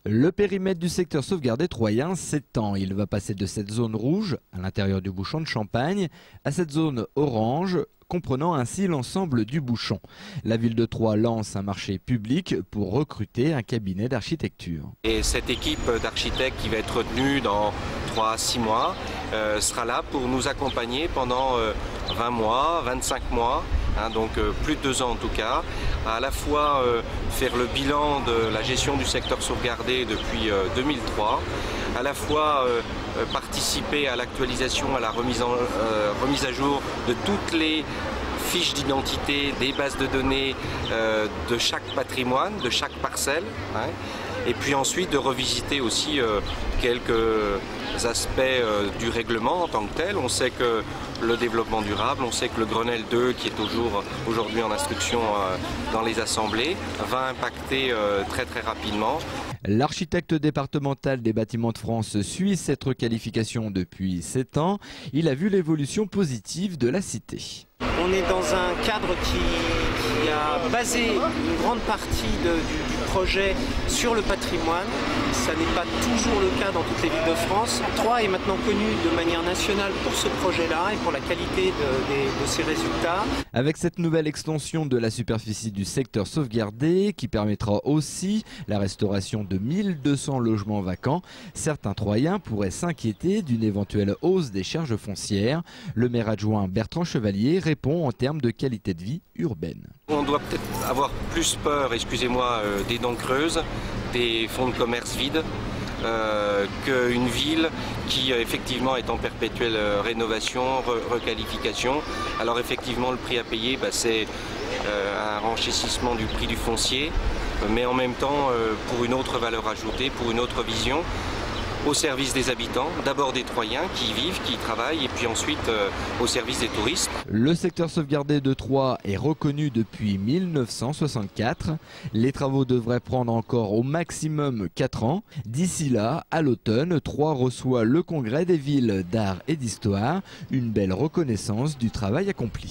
Le périmètre du secteur sauvegardé troyen s'étend. Il va passer de cette zone rouge, à l'intérieur du bouchon de Champagne, à cette zone orange, comprenant ainsi l'ensemble du bouchon. La ville de Troyes lance un marché public pour recruter un cabinet d'architecture. Et cette équipe d'architectes qui va être retenue dans 3 à 6 mois sera là pour nous accompagner pendant 20 mois, 25 mois, donc plus de 2 ans en tout cas, à la fois faire le bilan de la gestion du secteur sauvegardé depuis 2003, à la fois participer à l'actualisation, à la remise à jour de toutes les fiches d'identité, des bases de données de chaque patrimoine, de chaque parcelle, et puis ensuite de revisiter aussi quelques aspects du règlement en tant que tel. On sait que le développement durable, on sait que le Grenelle 2, qui est aujourd'hui en instruction dans les assemblées, va impacter très rapidement. L'architecte départemental des bâtiments de France suit cette requalification depuis 7 ans. Il a vu l'évolution positive de la cité. On est dans un cadre qui a basé une grande partie du projet sur le patrimoine. Ça n'est pas toujours le cas dans toutes les villes de France. Troyes est maintenant connu de manière nationale pour ce projet-là et pour la qualité de ses résultats. Avec cette nouvelle extension de la superficie du secteur sauvegardé qui permettra aussi la restauration de 1200 logements vacants, certains Troyens pourraient s'inquiéter d'une éventuelle hausse des charges foncières. Le maire adjoint Bertrand Chevalier répond en termes de qualité de vie urbaine. On doit peut-être avoir plus peur, excusez-moi, des dents creuses, des fonds de commerce vides, qu'une ville qui effectivement est en perpétuelle rénovation, requalification. Alors effectivement le prix à payer, c'est un renchérissement du prix du foncier, mais en même temps pour une autre valeur ajoutée, pour une autre vision, au service des habitants, d'abord des Troyens qui y vivent, qui y travaillent, et puis ensuite au service des touristes. Le secteur sauvegardé de Troyes est reconnu depuis 1964. Les travaux devraient prendre encore au maximum 4 ans. D'ici là, à l'automne, Troyes reçoit le congrès des villes d'art et d'histoire, une belle reconnaissance du travail accompli.